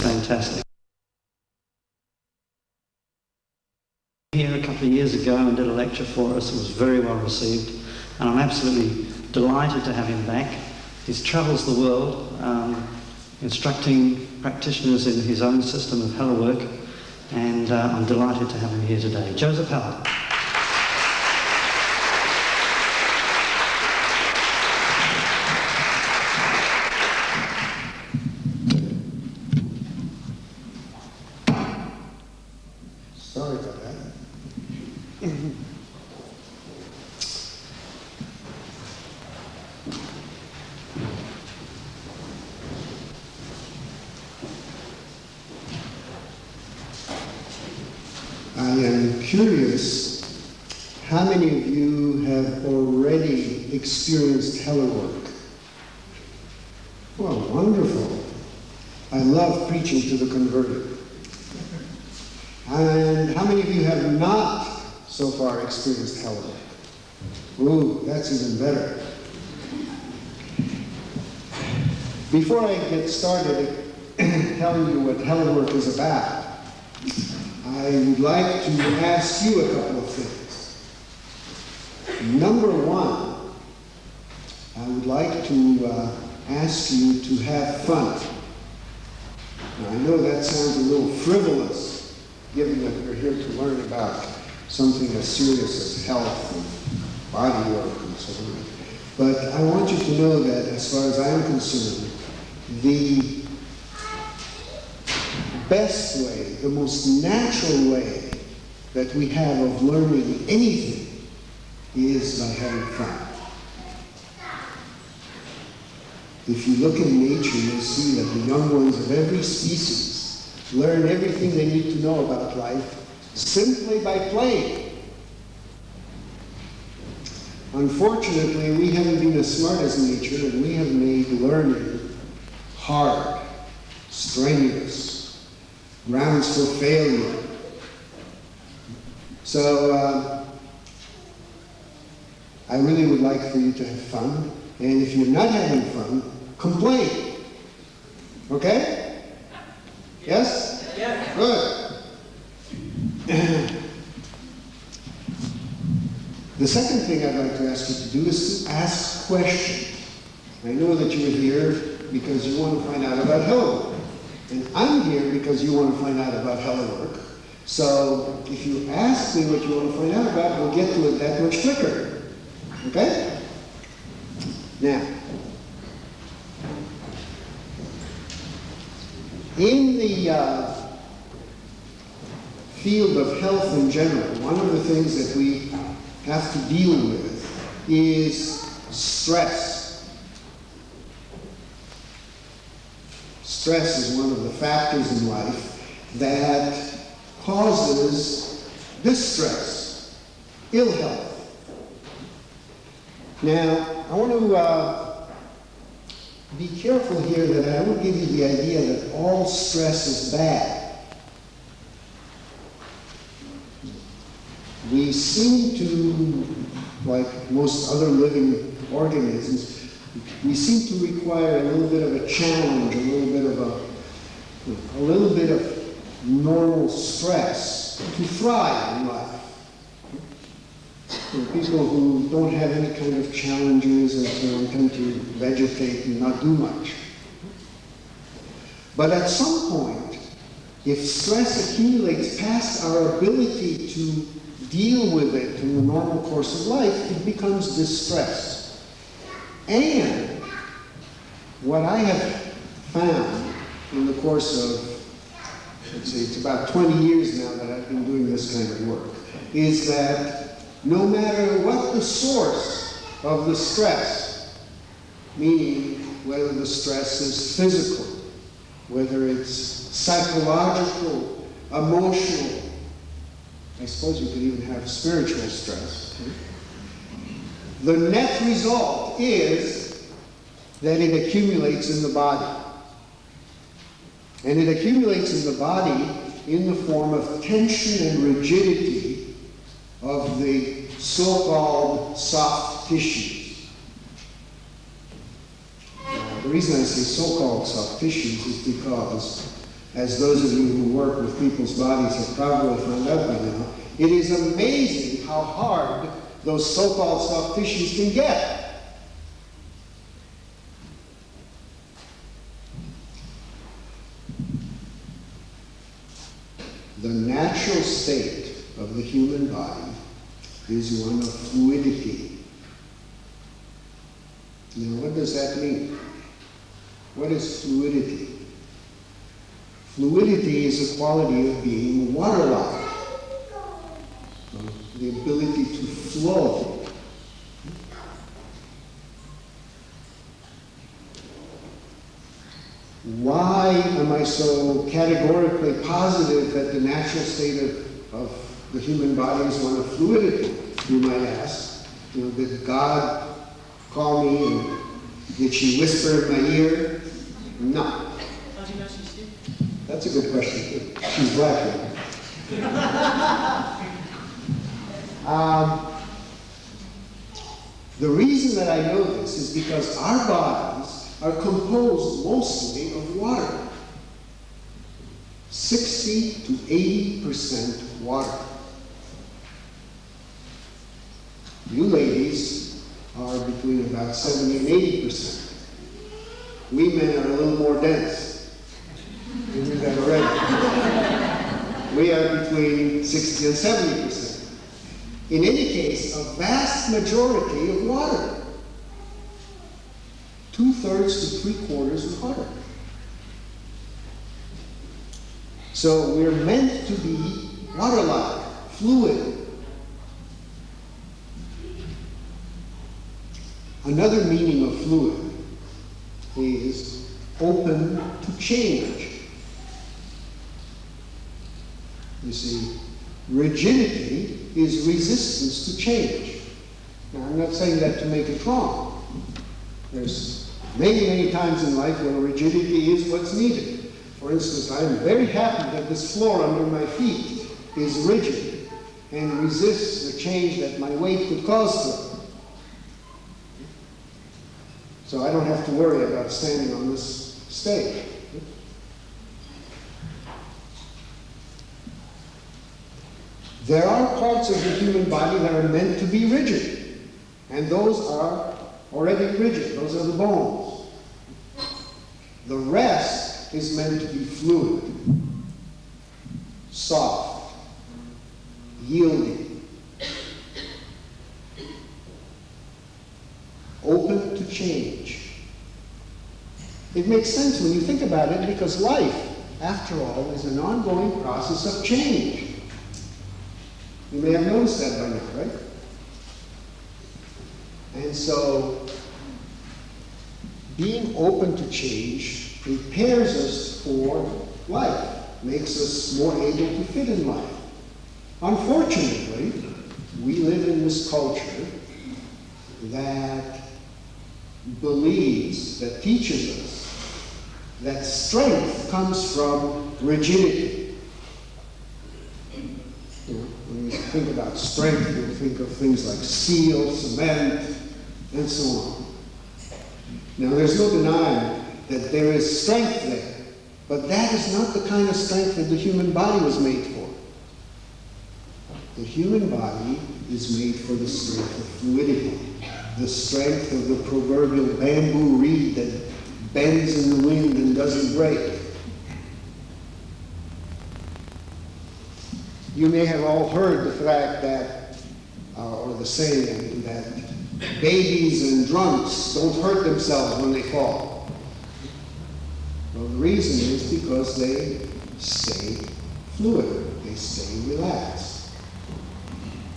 fantastic. Here a couple of years ago and did a lecture for us. It was very well received, and I'm absolutely delighted to have him back. He travels the world instructing practitioners in his own system of Hellen work, and I'm delighted to have him here today. Joseph Hellen. Sorry about that. I am curious, how many of you have already experienced Hellen work? Well, wonderful. I love preaching to the converted. And how many of you have not so far experienced Hellen work? Ooh, that's even better. Before I get started telling you what Hellen work is about, I would like to ask you a couple of things. Number one, I would like to ask you to have fun. Now, I know that sounds a little frivolous, given that we're here to learn about something as serious as health and body work and so on. But I want you to know that, as far as I'm concerned, the best way, the most natural way that we have of learning anything is by having fun. If you look in nature, you'll see that the young ones of every species learn everything they need to know about life simply by playing. Unfortunately, we haven't been as smart as nature, and we have made learning hard, strenuous, grounds for failure. So I really would like for you to have fun, and if you're not having fun, complain. Okay? Yes? Yeah. Good. The second thing I'd like to ask you to do is to ask questions. I know that you are here because you want to find out about Hellen work. And I'm here because you want to find out about Hellen work. So if you ask me what you want to find out about, we'll get to it that much quicker. Okay? Now, in the field of health in general, one of the things that we have to deal with is stress. Stress is one of the factors in life that causes distress, ill health. Now, I want to be careful here that I don't give you the idea that all stress is bad. We seem to, like most other living organisms, we seem to require a little bit of a challenge, a little bit of normal stress to thrive in life. People who don't have any kind of challenges and so on tend to vegetate and not do much. But at some point, if stress accumulates past our ability to deal with it in the normal course of life, it becomes distress. And what I have found in the course of, let's see, it's about 20 years now that I've been doing this kind of work, is that no matter what the source of the stress, meaning whether the stress is physical, whether it's psychological, emotional, I suppose you could even have spiritual stress. The net result is that it accumulates in the body. And it accumulates in the body in the form of tension and rigidity of the so-called soft tissues. Now, the reason I say so-called soft tissues is because as those of you who work with people's bodies have probably found out by now, it is amazing how hard those so-called soft tissues can get. The natural state of the human body is one of fluidity. Now, what does that mean? What is fluidity? Fluidity is a quality of being water-like, the ability to flow. Why am I so categorically positive that the natural state of the human body is one of fluidity? You might ask. Did God call me and did she whisper in my ear? No. How do you know she's here? That's a good question, too. She's black. The reason that I know this is because our bodies are composed mostly of water. 60 to 80% water. You ladies are between about 70 and 80%. We men are a little more dense. You knew that already. We are between 60 and 70%. In any case, a vast majority of water. 2/3 to 3/4 water. So we're meant to be water-like, fluid. Another meaning of fluid is open to change. You see, rigidity is resistance to change. Now, I'm not saying that to make it wrong. There's many, many times in life when rigidity is what's needed. For instance, I'm very happy that this floor under my feet is rigid and resists the change that my weight could cause to it. So I don't have to worry about standing on this stage. There are parts of the human body that are meant to be rigid, and those are already rigid. Those are the bones. The rest is meant to be fluid, soft, yielding, open to change. It makes sense when you think about it, because life, after all, is an ongoing process of change. You may have noticed that by now, right? And so, being open to change prepares us for life, makes us more able to fit in life. Unfortunately, we live in this culture that believes, that teaches us, that strength comes from rigidity. When you think about strength, you think of things like steel, cement, and so on. Now, there's no denying that there is strength there, but that is not the kind of strength that the human body was made for. The human body is made for the strength of fluidity, the strength of the proverbial bamboo reed that bends in the wind and doesn't break. You may have all heard the fact that, or the saying that babies and drunks don't hurt themselves when they fall. Well, the reason is because they stay fluid, they stay relaxed.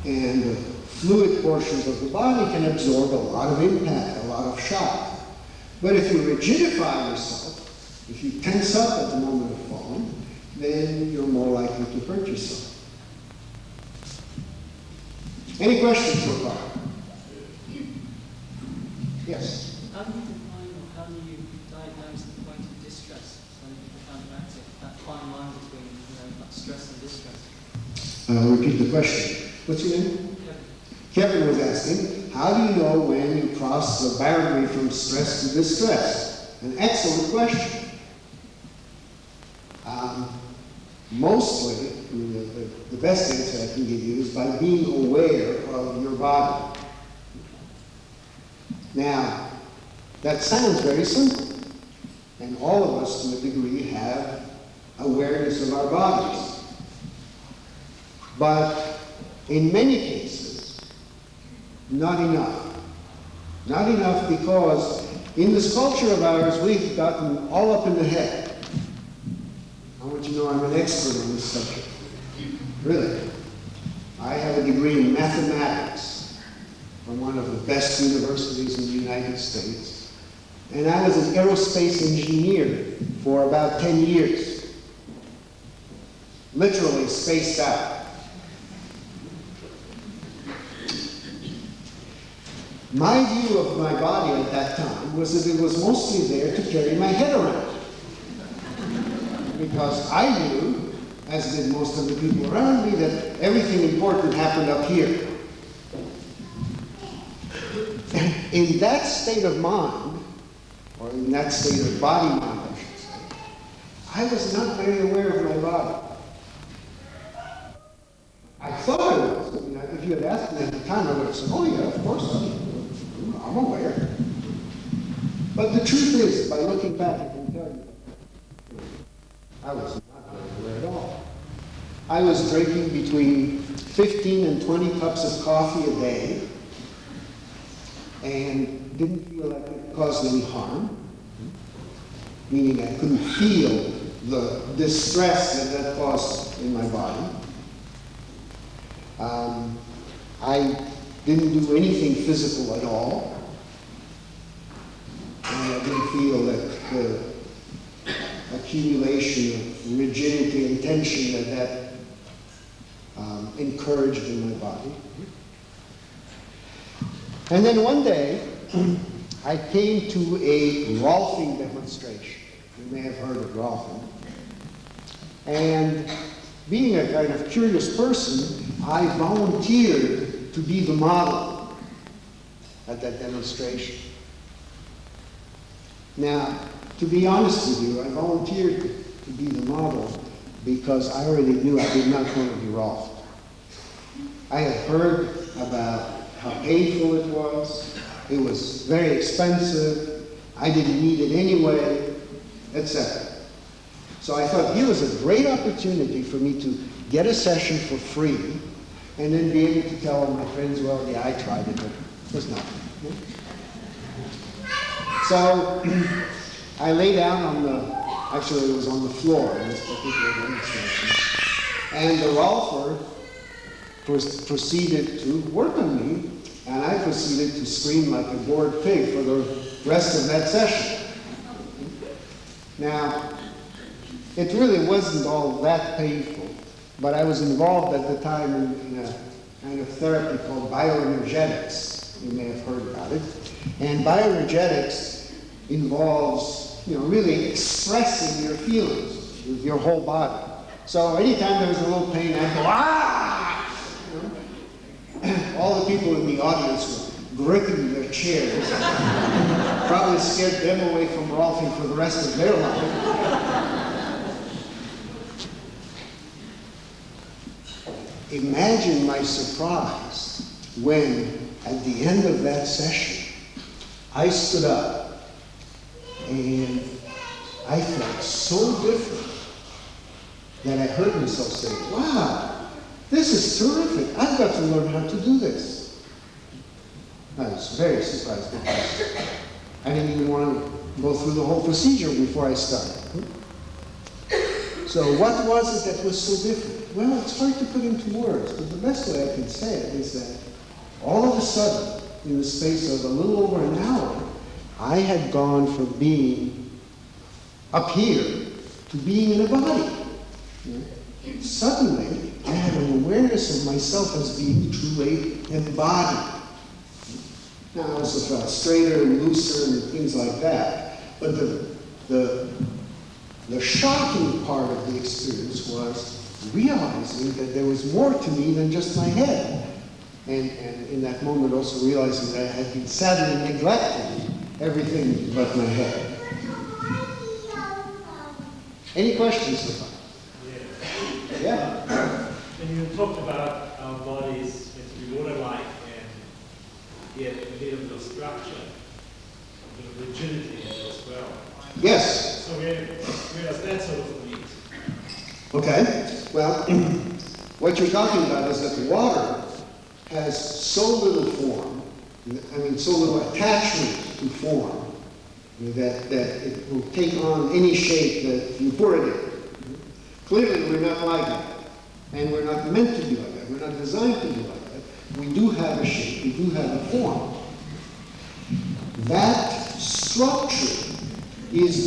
And the fluid portions of the body can absorb a lot of impact, a lot of shock. But if you rigidify yourself, if you tense up at the moment of falling, then you're more likely to hurt yourself. Any questions so far? Yes? How do you define or how do you diagnose the point of distress so that you can counteract it, that fine line between that stress and distress? I'll repeat the question. What's your name? Kevin was asking, how do you know when you cross the boundary from stress to distress? An excellent question. Mostly, I mean, the best answer I can give you is by being aware of your body. Now, that sounds very simple. And all of us, to a degree, have awareness of our bodies. But in many cases, not enough. Not enough because in this culture of ours, we've gotten all up in the head. I want you to know I'm an expert on this subject. Really. I have a degree in mathematics from one of the best universities in the United States. And I was an aerospace engineer for about 10 years. Literally spaced out. My view of my body at that time was that it was mostly there to carry my head around. Because I knew, as did most of the people around me, that everything important happened up here. In that state of mind, or in that state of body mind, I should say, I was not very aware of my body. I thought I was. I mean, if you had asked me at the time, I would have said, oh yeah, of course, I'm aware. But the truth is, by looking back, I can tell you, I was not very aware at all. I was drinking between 15 and 20 cups of coffee a day and didn't feel like it caused any harm, meaning I couldn't feel the distress that caused in my body. I didn't do anything physical at all, and I didn't feel that the accumulation of rigidity and tension that encouraged in my body. And then one day, I came to a Rolfing demonstration. You may have heard of Rolfing. And being a kind of curious person, I volunteered to be the model at that demonstration. Now, to be honest with you, I volunteered to be the model because I already knew I did not want to be Rolf. I had heard about how painful it was. It was very expensive. I didn't need it anyway, etc. So I thought here was a great opportunity for me to get a session for free and then be able to tell all my friends, well, yeah, I tried it, but it was nothing. So I lay down on the, actually it was on the floor in this particular demonstration, and the Rolfer proceeded to work on me, and I proceeded to scream like a bored pig for the rest of that session. Now, it really wasn't all that painful, but I was involved at the time in a kind of therapy called bioenergetics. You may have heard about it. And bioenergetics involves, really expressing your feelings with your whole body. So anytime there was a little pain, I'd go, ah! All the people in the audience were gripping their chairs. Probably scared them away from Rolfing for the rest of their life. Imagine my surprise when, at the end of that session, I stood up and I felt so different that I heard myself say, wow, this is terrific. I've got to learn how to do this. I was very surprised because I didn't even want to go through the whole procedure before I started. So what was it that was so different? Well, it's hard to put into words, but the best way I can say it is that all of a sudden, in the space of a little over an hour, I had gone from being up here to being in a body. Suddenly, I had an awareness of myself as being truly embodied. Now, I also felt straighter and looser and things like that, but the shocking part of the experience was realizing that there was more to me than just my head. And in that moment also realizing that I had been sadly neglecting everything but my head. Any questions so far? you talked about our bodies meant to be water-like and yet a bit of structure, a bit of rigidity in it as well. Yes. So where does that sort of meet? Okay. Well, what you're talking about is that water has so little form, so little attachment to form, that it will take on any shape that you put it in. Clearly, we're not like that. And we're not meant to be like that. We're not designed to be like that. We do have a shape. We do have a form. That structure is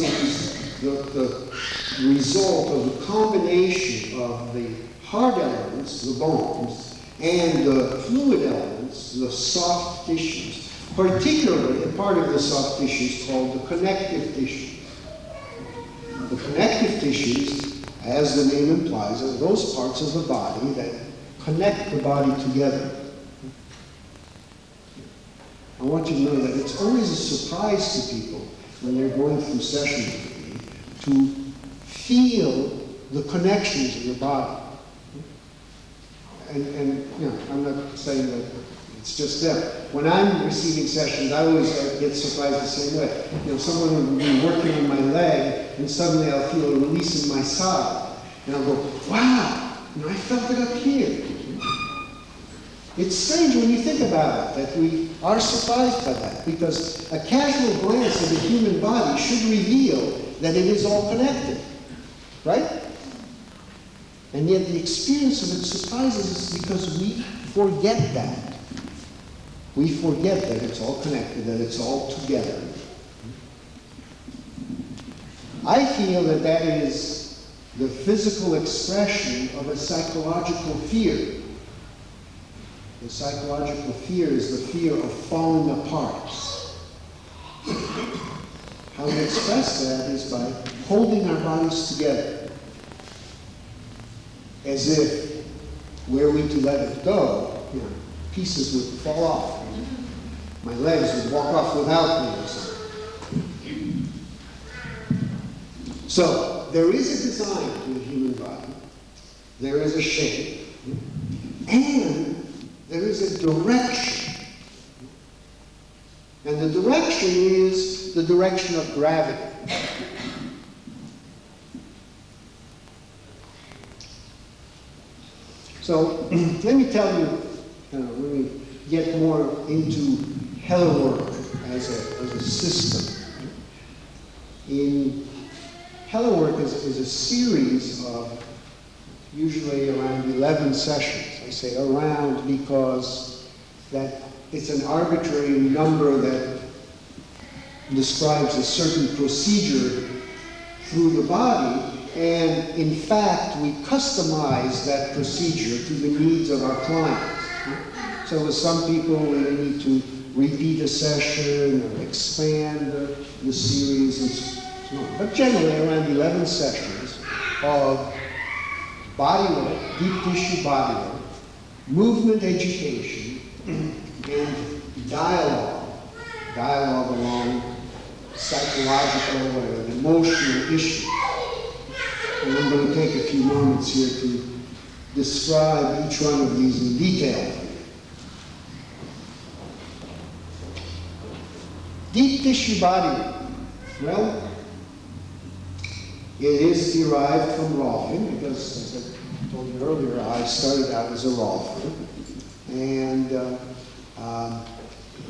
the result of the combination of the hard elements, the bones, and the fluid elements, the soft tissues. Particularly, a part of the soft tissues called the connective tissues. The connective tissues, as the name implies, are those parts of the body that connect the body together. I want you to know that it's always a surprise to people when they're going through sessions with me to feel the connections of your body. And I'm not saying that it's just them. When I'm receiving sessions, I always get surprised the same way. Someone will be working on my leg, and suddenly I'll feel a release in my side. And I'll go, wow, I felt it up here. It's strange when you think about it, that we are surprised by that, because a casual glance at the human body should reveal that it is all connected, right? And yet the experience of it surprises us because we forget that. We forget that it's all connected, that it's all together. I feel that that is the physical expression of a psychological fear. The psychological fear is the fear of falling apart. How we express that is by holding our bodies together, as if, were we to let it go, pieces would fall off. My legs would walk off without me or something. So, there is a design to the human body. There is a shape. And there is a direction. And the direction is the direction of gravity. So, let me tell you, let me get more into Hellen work as a system. Hellen work is a series of usually around 11 sessions. I say around because that it's an arbitrary number that describes a certain procedure through the body, and in fact we customize that procedure to the needs of our clients. So with some people we need to repeat a session or expand the series and so on. But generally around 11 sessions of body work, deep tissue body work, movement education, and dialogue along psychological or emotional issues. And I'm going to take a few moments here to describe each one of these in detail. Deep tissue body work. Well, it is derived from Rolfing, because as I told you earlier, I started out as a Rolfer. And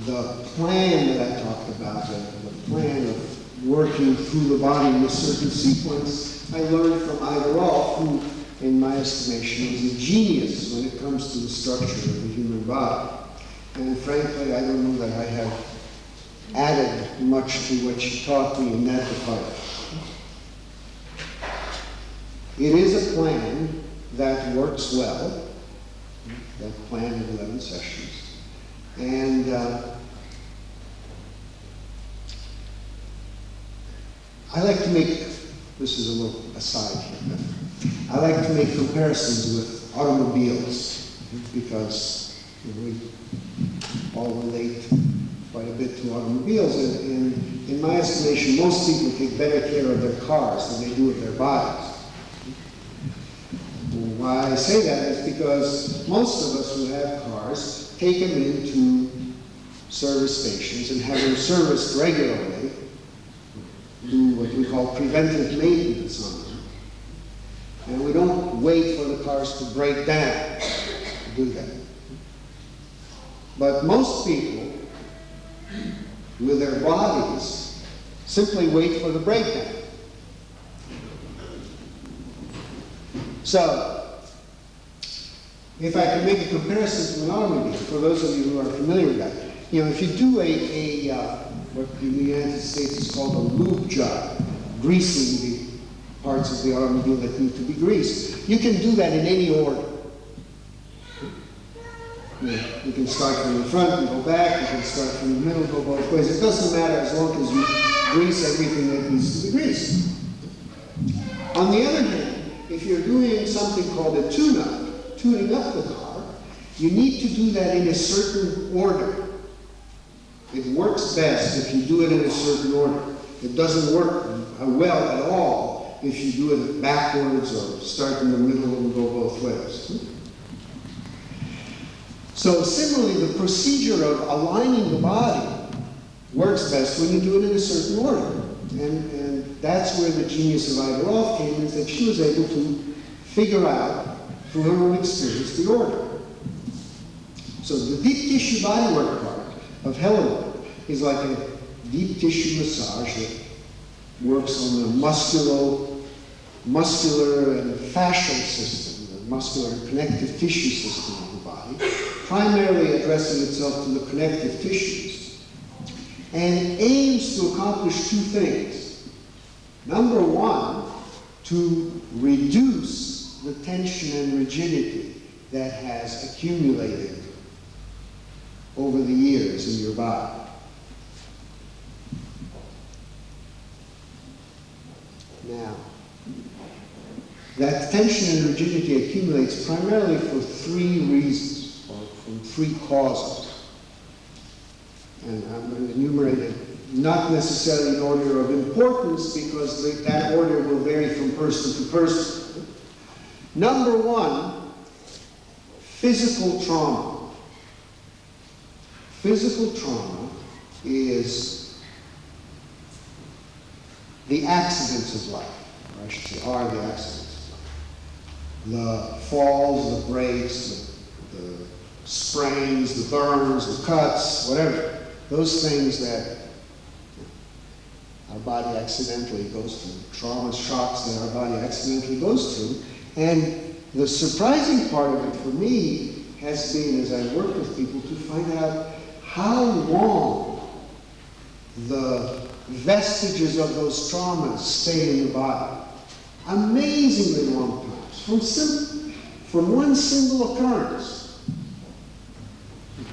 the plan that I talked about, the plan of working through the body in a certain sequence, I learned from Ida Rolf, who, in my estimation, is a genius when it comes to the structure of the human body. And frankly, I don't know that I have added much to what she taught me in that department. It is a plan that works well, that plan of 11 sessions. And I like to make, this is a little aside here, but I like to make comparisons with automobiles, because we all relate quite a bit to automobiles, and in my estimation, most people take better care of their cars than they do of their bodies. why I say that is because most of us who have cars take them into service stations and have them serviced regularly, do what we call preventive maintenance on them. And we don't wait for the cars to break down to do that. But most people, with their bodies, simply wait for the breakdown. So, if I can make a comparison to an automobile, for those of you who are familiar with that, if you do what in the United States is called a lube job, greasing the parts of the automobile that need to be greased, you can do that in any order. You can start from the front and go back, you can start from the middle, go both ways. It doesn't matter as long as you grease everything that needs to be greased. On the other hand, if you're doing something called a tune-up, tuning up the car, you need to do that in a certain order. It works best if you do it in a certain order. It doesn't work well at all if you do it backwards or start in the middle and go both ways. So similarly, the procedure of aligning the body works best when you do it in a certain order. And that's where the genius of Ida Rolf came, is that she was able to figure out, through her own experience, the order. So the deep tissue bodywork part of Hellen is like a deep tissue massage that works on the muscular and fascial system, the muscular and connective tissue system of the body, primarily addressing itself to the connective tissues, and aims to accomplish two things. Number one, to reduce the tension and rigidity that has accumulated over the years in your body. Now, that tension and rigidity accumulates primarily for three reasons, or from three causes. And I'm going to enumerate it, not necessarily in order of importance, because that order will vary from person to person. Number one, physical trauma. Physical trauma is the accidents of life, or I should say, are the accidents of life. The falls, the breaks, the sprains, the burns, the cuts, whatever. Those things that our body accidentally goes through, trauma, shocks that our body accidentally goes through. And the surprising part of it for me has been, as I work with people, to find out how long the vestiges of those traumas stay in the body. Amazingly long times, from one single occurrence.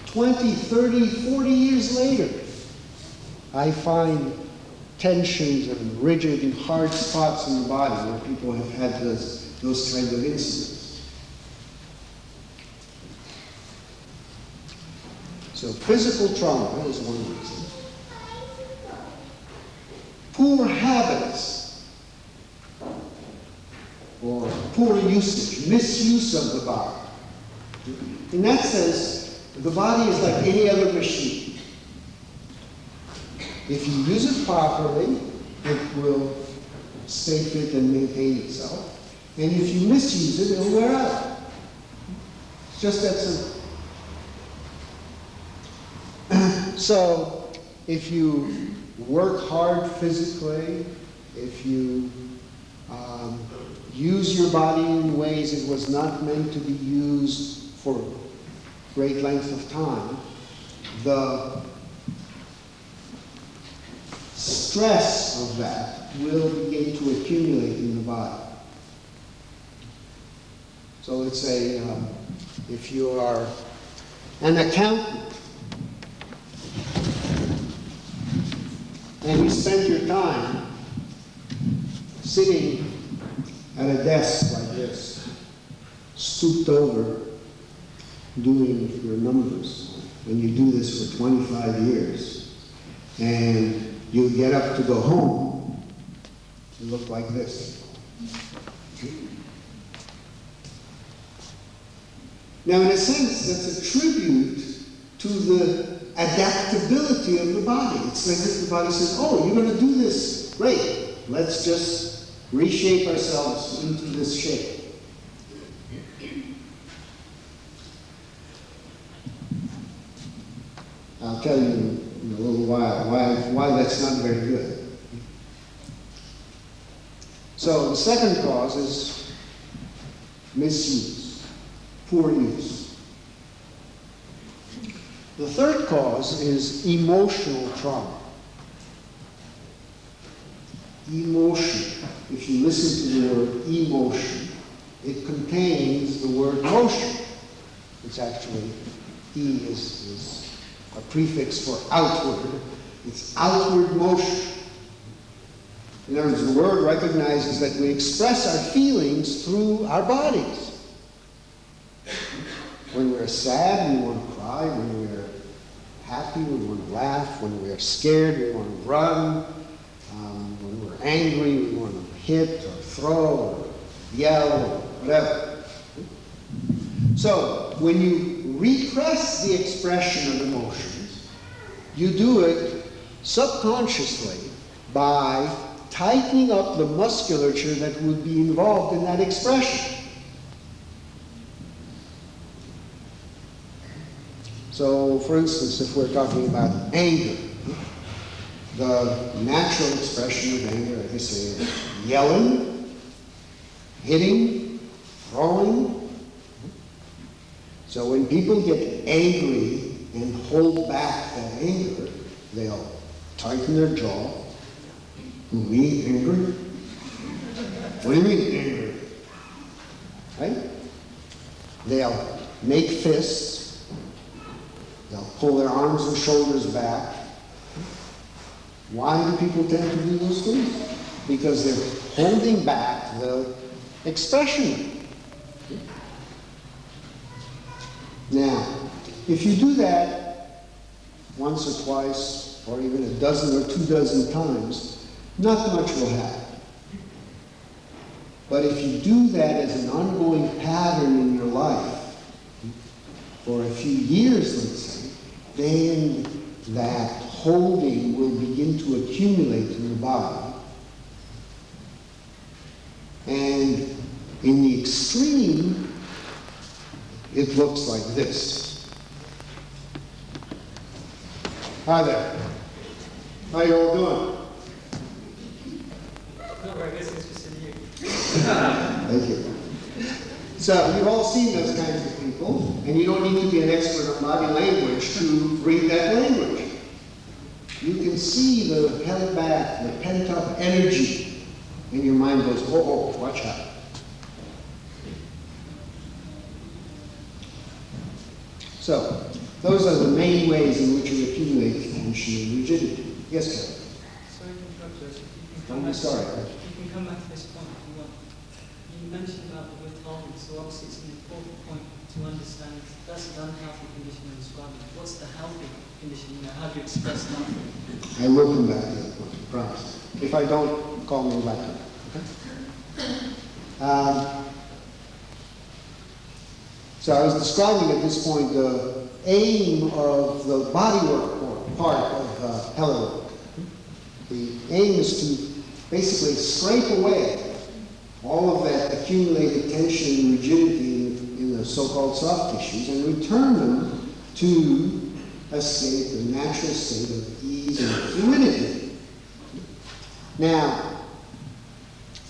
20, 30, 40 years later, I find tensions and rigid and hard spots in the body where people have had those kinds of incidents. So physical trauma is one reason. Poor habits, or poor usage, misuse of the body. In that sense, the body is like any other machine. If you use it properly, it will stay fit and maintain itself. And if you misuse it, it'll wear out. It's just that simple. So, if you work hard physically, if you use your body in ways it was not meant to be used for great length of time, the stress of that will begin to accumulate in the body. So let's say if you are an accountant and you spend your time sitting at a desk like this, stooped over, doing your numbers, and you do this for 25 years, and you get up to go home, you look like this. Now, in a sense, that's a tribute to the adaptability of the body. It's like if the body says, oh, you're going to do this. Great. Let's just reshape ourselves into this shape. I'll tell you in a little while why that's not very good. So the second cause is misuse, poor use. The third cause is emotional trauma. Emotion. If you listen to the word emotion, it contains the word motion. It's actually, E is a prefix for outward. It's outward motion. In other words, the word recognizes that we express our feelings through our bodies. When we're sad, we want to cry. When we're happy, we want to laugh. When we're scared, we want to run. When we're angry, we want to hit or throw or yell or whatever. So, when you repress the expression of emotions, you do it subconsciously by tightening up the musculature that would be involved in that expression. So, for instance, if we're talking about anger, the natural expression of anger, like I say, is yelling, hitting, throwing. So when people get angry and hold back that anger, they'll tighten their jaw. Me angry? What do you mean angry? Right? They'll make fists. They'll pull their arms and shoulders back. Why do people tend to do those things? Because they're holding back the expression. Now, if you do that once or twice, or even a dozen or 2 dozen times, not much will happen. But if you do that as an ongoing pattern in your life, for a few years, let's say, then that holding will begin to accumulate in the body. And in the extreme, it looks like this. Hi there. How you all doing? Not very good, it's just in you. Thank you. So you've all seen those kinds of people, and you don't need to be an expert on body language to read that language. You can see the held back, the pent-up energy, and your mind goes, oh, watch out. So, those are the main ways in which we accumulate tension and rigidity. Yes, Kevin? Sorry to interrupt you. If you Don't be sorry. You can come back to this point if you want. You mentioned about the withholding, so obviously it's an important point to understand. That's an unhealthy condition you're describing. What's the healthy condition? How do you express that? I will come back to that point, I promise. If I don't, call me back up. Okay? So I was describing at this point the aim of the bodywork part of Hellen work. The aim is to basically scrape away all of that accumulated tension and rigidity in the so-called soft tissues and return them to a state, a natural state of ease and fluidity. Now,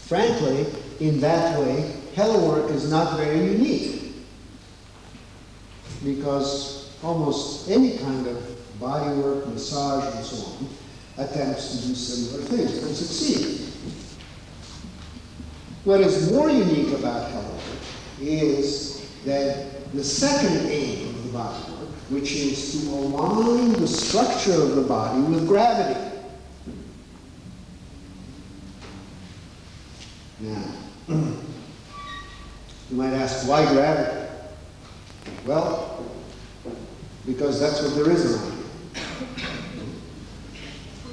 frankly, in that way, Hellen work is not very unique, because almost any kind of body work, massage, and so on attempts to do similar things and succeed. What is more unique about Hellen work is that the second aim of the body work, which is to align the structure of the body with gravity. Now, you might ask, why gravity? Well, because that's what there is around here.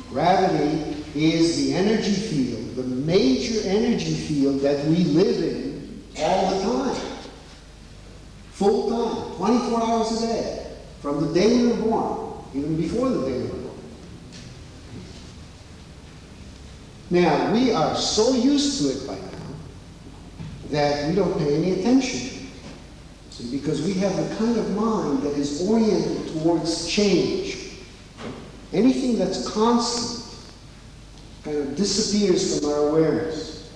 Gravity is the energy field, the major energy field that we live in all the time. full time, 24 hours a day, from the day we were born, even before the day we were born. Now, we are so used to it by now that we don't pay any attention to it. See, because we have the kind of mind that is oriented towards change. Anything that's constant kind of disappears from our awareness.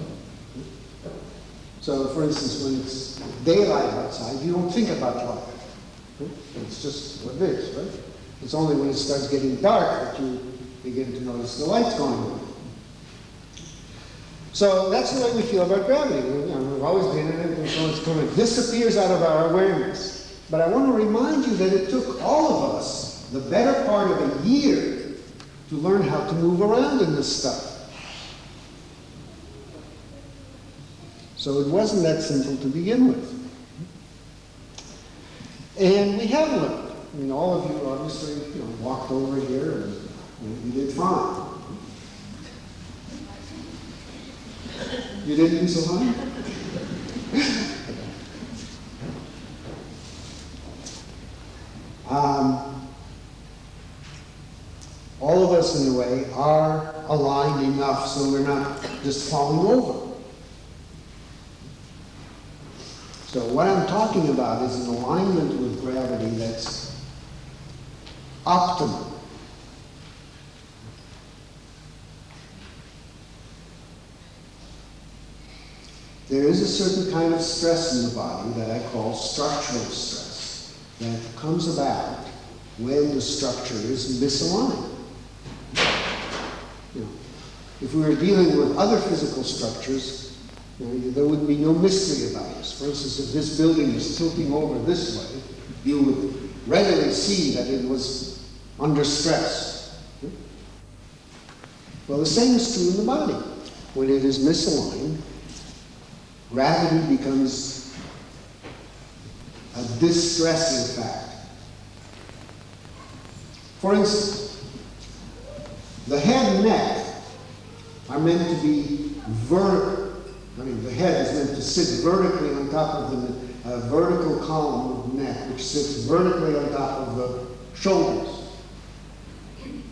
So, for instance, when it's daylight outside, you don't think about life. It's just what it is, right? It's only when it starts getting dark that you begin to notice the lights going on. So that's the way we feel about gravity. We've always been in it, and so it's kind of disappears out of our awareness. But I want to remind you that it took all of us the better part of a year to learn how to move around in this stuff. So it wasn't that simple to begin with. And we have learned. I mean, all of you obviously walked over here and you did fine. You didn't do so fine? All of us, in a way, are aligned enough so we're not just falling over. So what I'm talking about is an alignment with gravity that's optimal. There is a certain kind of stress in the body that I call structural stress that comes about when the structure is misaligned. If we were dealing with other physical structures, there would be no mystery about this. For instance, if this building is tilting over this way, you would readily see that it was under stress. Well, the same is true in the body. When it is misaligned, gravity becomes a distressing fact. For instance, the head and neck are meant to be vertical. I mean, the head is meant to sit vertically on top of the vertical column of the neck, which sits vertically on top of the shoulders.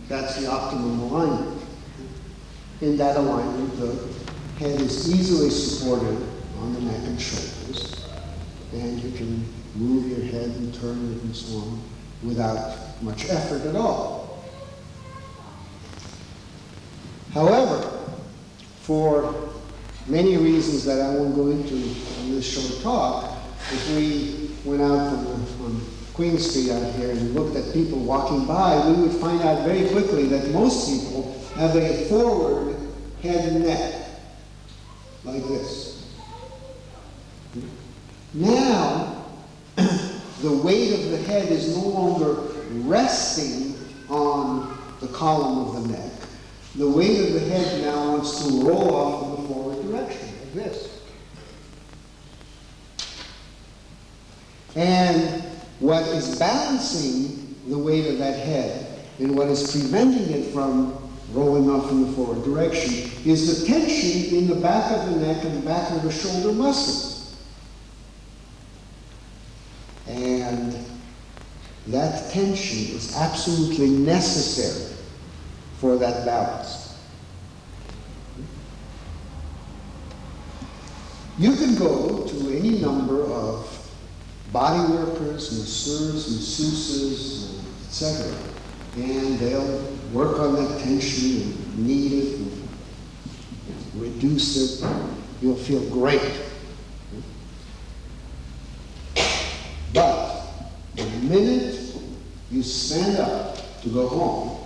That's the optimum alignment. In that alignment, the head is easily supported on the neck and shoulders, and you can move your head and turn it and so on without much effort at all. However, for many reasons that I won't go into in this short talk, if we went out on Queen Street out here and looked at people walking by, we would find out very quickly that most people have a forward head and neck, like this. Now, the weight of the head is no longer resting on the column of the neck. The weight of the head now wants to roll off in the forward direction, like this. And what is balancing the weight of that head and what is preventing it from rolling off in the forward direction is the tension in the back of the neck and the back of the shoulder muscles. And that tension is absolutely necessary for that balance. You can go to any number of body workers, masseurs, masseuses, etc., and they'll work on that tension and knead it and reduce it. You'll feel great. But the minute you stand up to go home,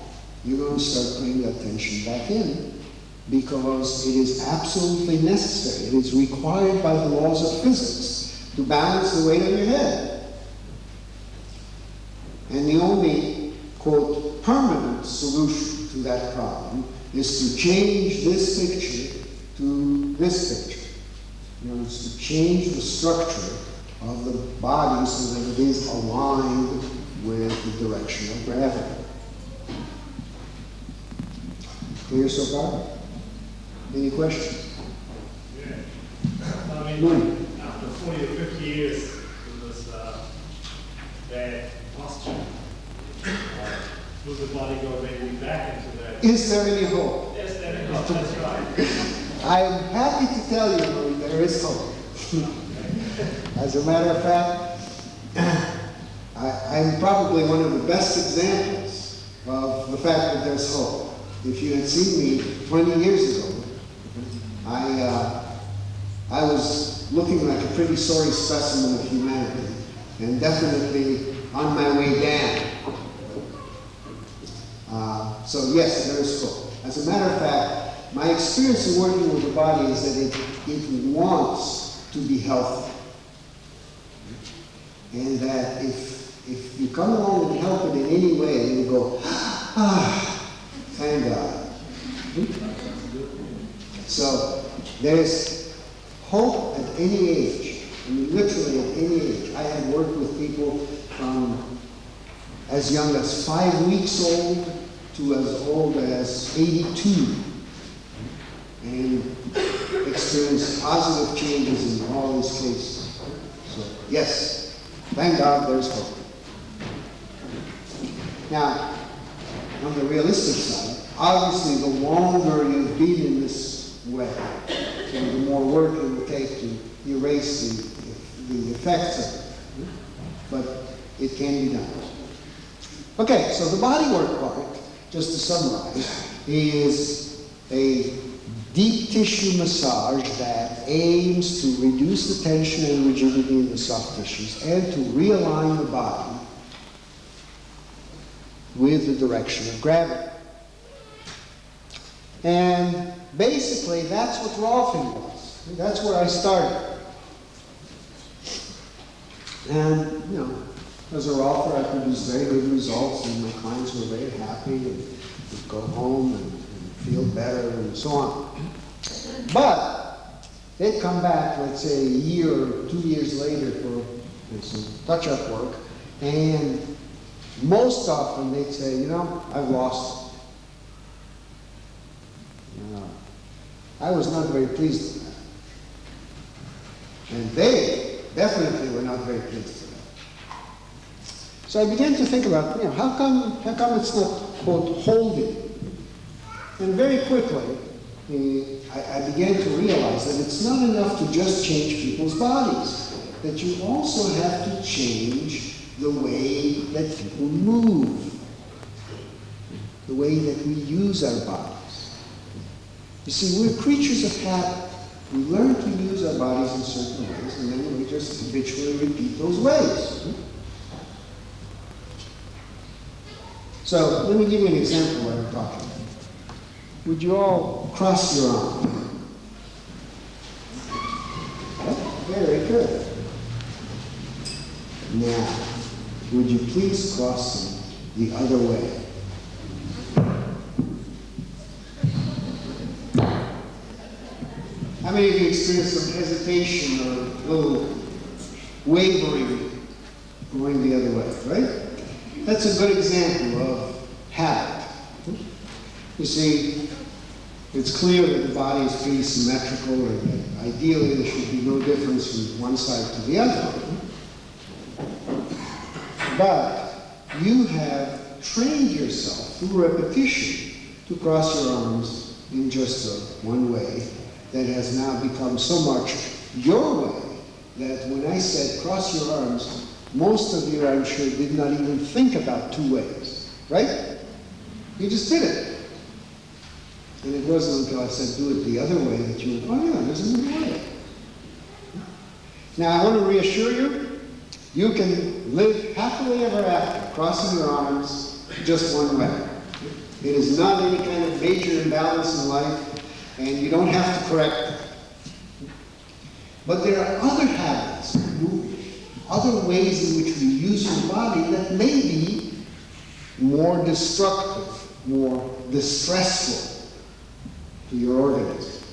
you're going to start putting that tension back in because it is absolutely necessary. It is required by the laws of physics to balance the weight of your head. And the only, quote, permanent solution to that problem is to change this picture to this picture. It's to change the structure of the body so that it is aligned with the direction of gravity. Clear so far? Any questions? Yeah. I mean, after 40 or 50 years with this will the body go maybe back into that? Is there any hope? Yes, there is hope, that's right. I am happy to tell you there is hope. As a matter of fact, I'm probably one of the best examples of the fact that there's hope. If you had seen me 20 years ago, I was looking like a pretty sorry specimen of humanity, and definitely on my way down. So yes, there is hope. As a matter of fact, my experience in working with the body is that it wants to be healthy. And that if you come along and help it in any way, you go, thank God. So there's hope at any age. I mean, literally at any age. I have worked with people from as young as 5 weeks old to as old as 82, and experienced positive changes in all these cases. So yes, thank God there's hope. Now, on the realistic side, obviously the longer you've been in this way, the more work it will take to erase the effects of it. But it can be done. Okay, so the bodywork part, just to summarize, is a deep tissue massage that aims to reduce the tension and rigidity in the soft tissues and to realign the body with the direction of gravity. And basically, that's what Rolfing was. That's where I started. And, you know, as a Rolfer, I produced very good results, and my clients were very happy and would go home and feel better and so on. But they'd come back, let's say, a year or 2 years later for some touch-up work, and most often they'd say, you know, I've lost it. I was not very pleased with that. And they definitely were not very pleased with that. So I began to think about, you know, how come it's not, quote, holding? And very quickly, I began to realize that it's not enough to just change people's bodies, that you also have to change the way that people move, the way that we use our bodies. You see, we're creatures of habit. We learn to use our bodies in certain ways, and then we just habitually repeat those ways. So, let me give you an example of what I'm talking about. Would you all cross your arm? Very good. Now, would you please cross them the other way? How many of you experienced some hesitation or a little wavering going the other way, right? That's a good example of habit. You see, it's clear that the body is pretty symmetrical, and that ideally there should be no difference from one side to the other. But you have trained yourself through repetition to cross your arms in just one way that has now become so much your way that when I said cross your arms, most of you, I'm sure, did not even think about two ways, right? You just did it. And it wasn't until I said do it the other way that you went, oh yeah, there's another way. Now I want to reassure you, you can live happily ever after, crossing your arms just one way. It is not any kind of major imbalance in life, and you don't have to correct it. But there are other habits, other ways in which we use your body that may be more destructive, more distressful to your organism.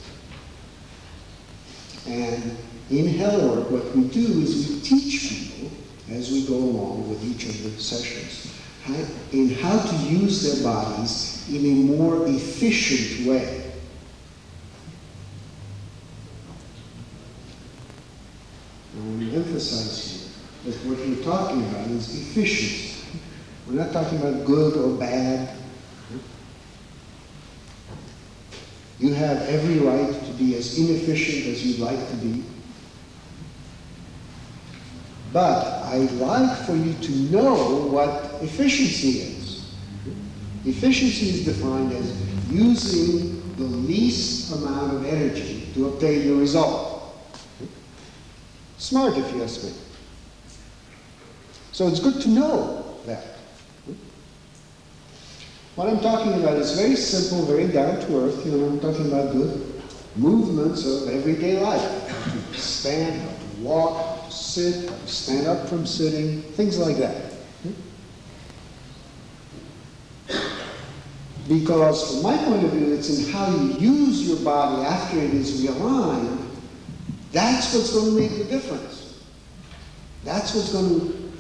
And in Hellen work, what we do is we teach people, as we go along with each of the sessions, how to use their bodies in a more efficient way. I want to emphasize here that what we're talking about is efficiency. We're not talking about good or bad. You have every right to be as inefficient as you'd like to be. But I'd like for you to know what efficiency is. Efficiency is defined as using the least amount of energy to obtain the result. Smart, if you ask me. So it's good to know that. What I'm talking about is very simple, very down to earth. You know, I'm talking about good movements of everyday life. How to stand, how to walk, how to sit, how to stand up from sitting, things like that. Because from my point of view, it's in how you use your body after it is realigned. That's what's going to make the difference. That's what's going to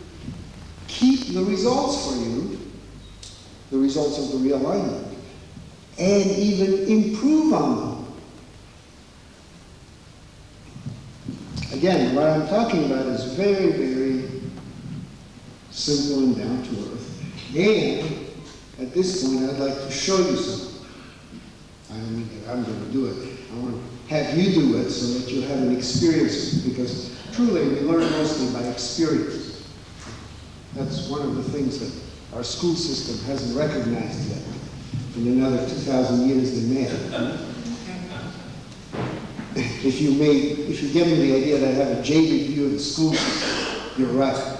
keep the results for you, the results of the realignment, and even improve on them. Again, what I'm talking about is very, very simple and down to earth. And at this point, I'd like to show you something. I don't mean that I'm going to do it. I want to have you do it so that you have an experience, because truly we learn mostly by experience. That's one of the things that our school system hasn't recognized yet. In another 2,000 years they may. If you give me the idea that I have a jaded view of the school system, you're right.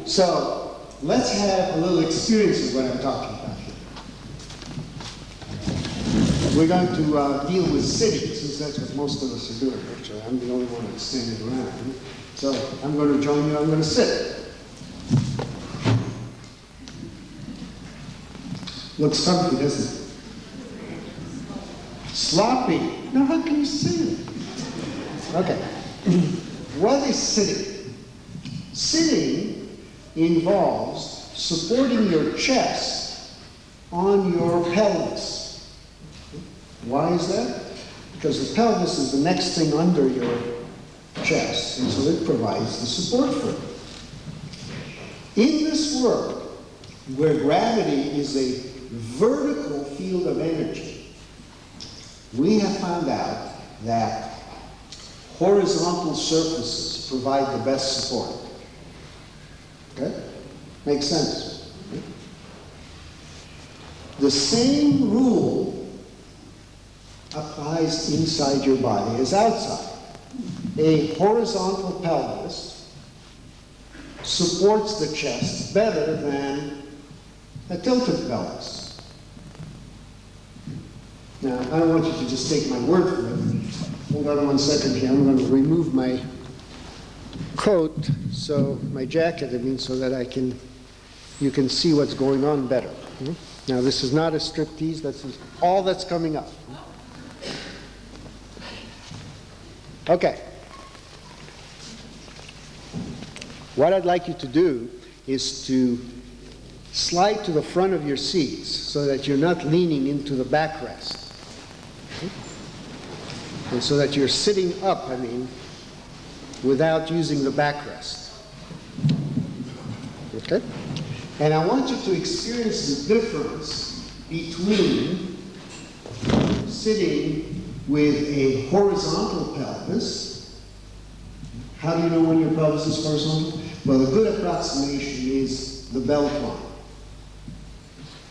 So let's have a little experience of what I'm talking about here. We're going to deal with sitting, since that's what most of us are doing. Actually, I'm the only one that's standing around. So I'm going to join you. I'm going to sit. Looks comfy, doesn't it? Sloppy. Now how can you say that? Okay. What is sitting? Sitting involves supporting your chest on your pelvis. Why is that? Because the pelvis is the next thing under your chest, and so it provides the support for it. In this world, where gravity is a vertical field of energy, we have found out that horizontal surfaces provide the best support. Okay? Makes sense. The same rule applies inside your body as outside. A horizontal pelvis supports the chest better than a tilted pelvis. Now, I don't want you to just take my word for it. Hold on one second here. I'm going to remove my coat, so my jacket, I mean, so that you can see what's going on better. Now, this is not a striptease. This is all that's coming up. Okay. What I'd like you to do is to slide to the front of your seats so that you're not leaning into the backrest. And so that you're sitting up, without using the backrest. Okay? And I want you to experience the difference between sitting with a horizontal pelvis. How do you know when your pelvis is horizontal? Well, a good approximation is the belt line.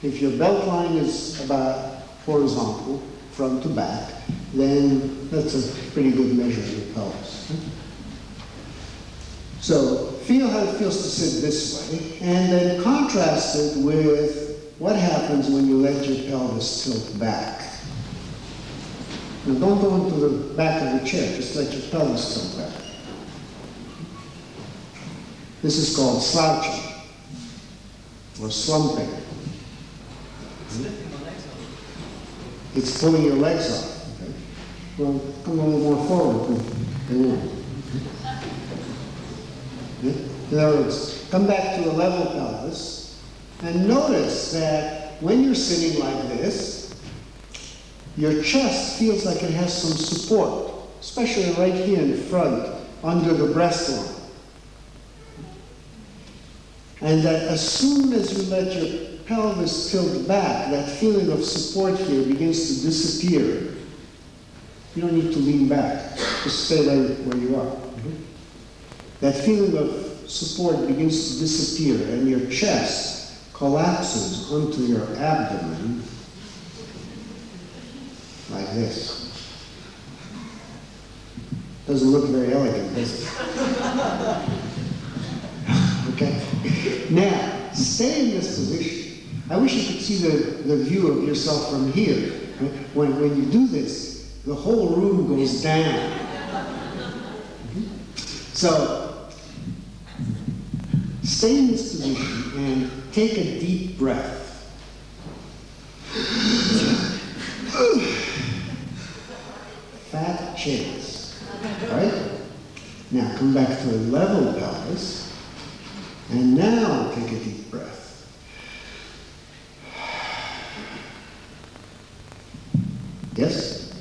If your belt line is about horizontal, front to back, then that's a pretty good measure of your pelvis. So feel how it feels to sit this way, and then contrast it with what happens when you let your pelvis tilt back. Now don't go into the back of the chair, just let your pelvis tilt back. This is called slouching, or slumping. It's pulling your legs up. Okay? Well, come a little more forward. In other words, come back to a level pelvis and notice that when you're sitting like this, your chest feels like it has some support, especially right here in front, under the breastline. And that as soon as you let your pelvis tilt back, that feeling of support here begins to disappear. You don't need to lean back. Just stay right where you are. That feeling of support begins to disappear, and your chest collapses onto your abdomen like this. Doesn't look very elegant, does it? Okay? Now, stay in this position. I wish you could see the view of yourself from here. When you do this, the whole room goes down. So, stay in this position and take a deep breath. Fat chest. Right? Now come back to a level pelvis. And now take a deep breath. Yes?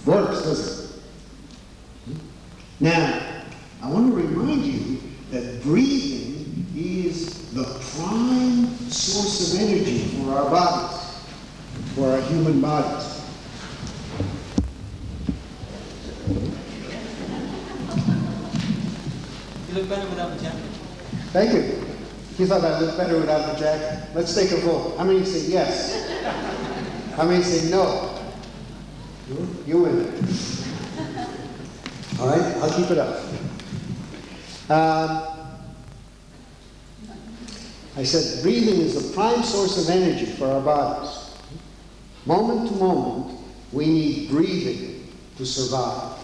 Works, doesn't it? Now, I want to remind you that breathing is the prime source of energy for our bodies, for our human bodies. You look better without the jacket. Thank you. You thought I looked better without the jacket? Let's take a vote. How many say yes? How many say no? You win. All right, I'll keep it up. I said breathing is the prime source of energy for our bodies. Moment to moment, we need breathing to survive.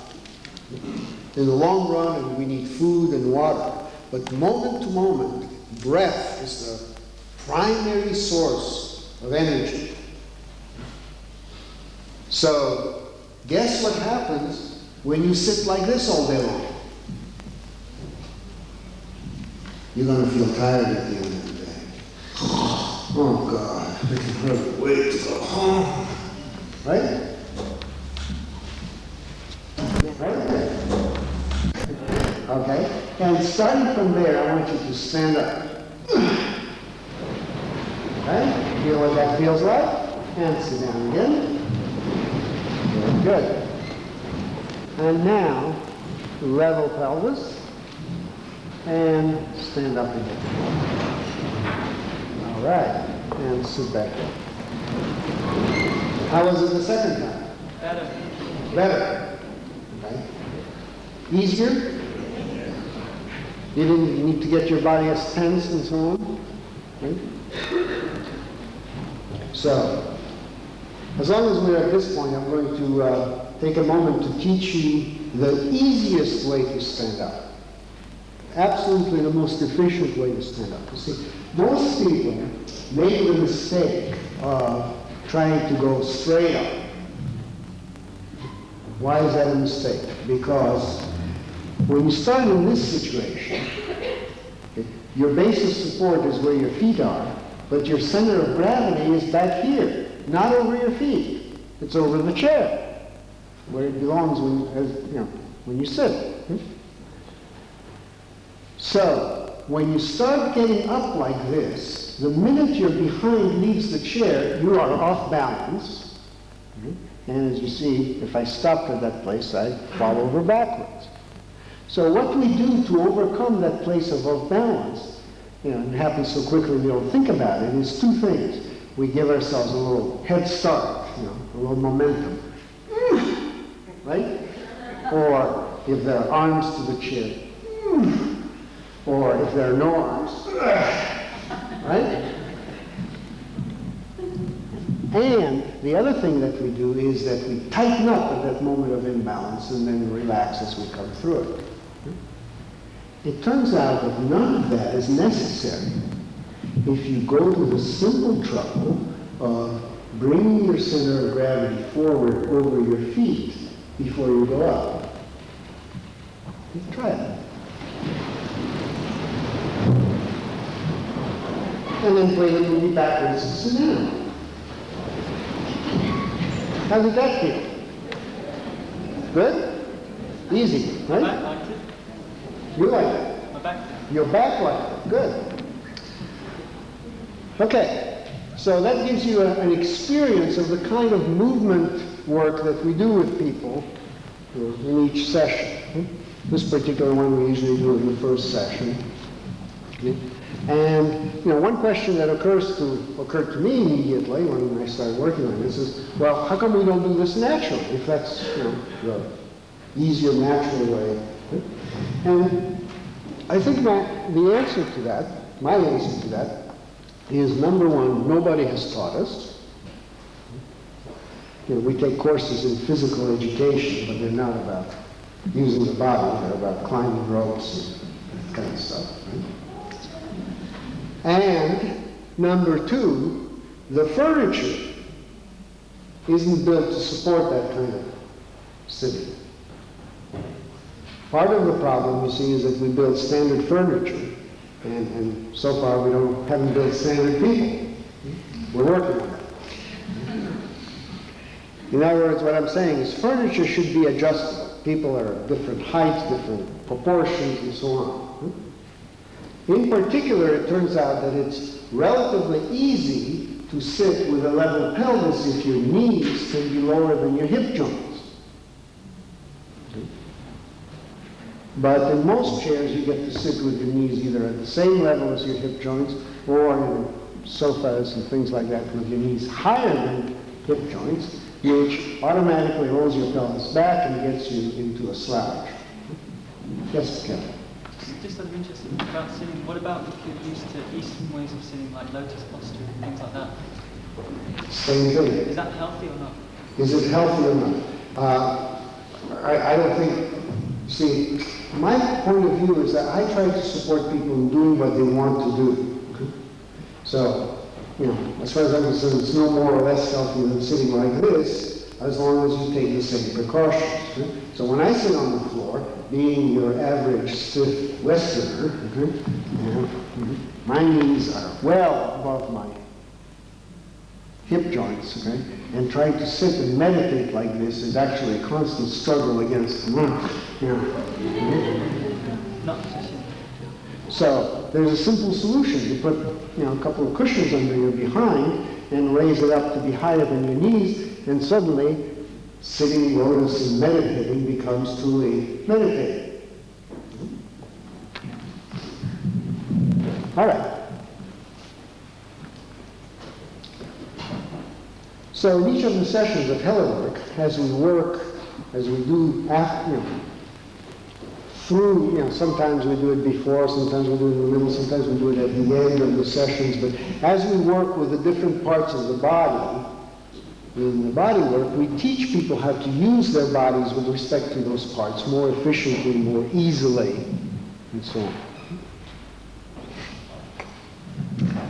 In the long run, we need food and water. But moment to moment, breath is the primary source of energy. So, guess what happens when you sit like this all day long? You're going to feel tired at the end of the day. Oh God, I can hardly wait to go home. Right? Right? Okay? And starting from there, I want you to stand up. Right? Feel what that feels like? And sit down again. Very good. And now, level pelvis. And stand up again. All right. And sit back down. How was it the second time? Better. Better. Okay. Easier? You didn't need to get your body as tense and so on? Right? So, as long as we're at this point, I'm going to take a moment to teach you the easiest way to stand up. Absolutely the most efficient way to stand up. You see, most people make the mistake of trying to go straight up. Why is that a mistake? Because when you start in this situation, your base of support is where your feet are, but your center of gravity is back here, not over your feet. It's over the chair, where it belongs when you sit. So, when you start getting up like this, the minute your behind leaves the chair, you are off balance. And as you see, if I stopped at that place, I fall over backwards. So what we do to overcome that place of off balance, and it happens so quickly we don't think about it, is two things. We give ourselves a little head start, a little momentum. Right? Or if there are arms to the chair. Or if there are no arms. Right? And the other thing that we do is that we tighten up at that moment of imbalance and then relax as we come through it. It turns out that none of that is necessary if you go to the simple trouble of bringing your center of gravity forward over your feet before you go up. Try it. And then play the movie backwards and sit down. How did that feel? Good? Easy, right? Back like it. You like it? My back. Your back like it. Good. Okay, so that gives you an experience of the kind of movement work that we do with people in each session. This particular one we usually do in the first session. And one question that occurred to me immediately when I started working on this is, well, how come we don't do this naturally, if that's the easier, natural way? And I think my answer to that is, number one, nobody has taught us. We take courses in physical education, but they're not about using the body, they're about climbing ropes and that kind of stuff. Right? And number two, the furniture isn't built to support that kind of sitting. Part of the problem, you see, is that we build standard furniture, and so far we haven't built standard people. We're working on that. In other words, what I'm saying is furniture should be adjustable. People are of different heights, different proportions, and so on. In particular, it turns out that it's relatively easy to sit with a level pelvis if your knees can be lower than your hip joints. But in most chairs, you get to sit with your knees either at the same level as your hip joints, or in sofas and things like that with your knees higher than hip joints, which automatically rolls your pelvis back and gets you into a slouch. Yes, Kevin? Just out of interest about sitting, what about if you're used to Eastern ways of sitting, like lotus posture and things like that? Same thing. Is that healthy or not? Is it healthy or not? I don't think, see, my point of view is that I try to support people in doing what they want to do. So, as far as I'm concerned, it's no more or less healthy than sitting like this, as long as you take the same precautions. So when I sit on the floor, being your average stiff Westerner, my knees are well above my hip joints, and trying to sit and meditate like this is actually a constant struggle against the moon. So there's a simple solution. You put a couple of cushions under your behind and raise it up to be higher than your knees, and suddenly sitting lotus and meditating becomes truly meditating. All right. So in each of the sessions of Hellen work, as we do after, through, sometimes we do it before, sometimes we do it in the middle, sometimes we do it at the end of the sessions, but as we work with the different parts of the body, in the body work, we teach people how to use their bodies with respect to those parts more efficiently, more easily, and so on.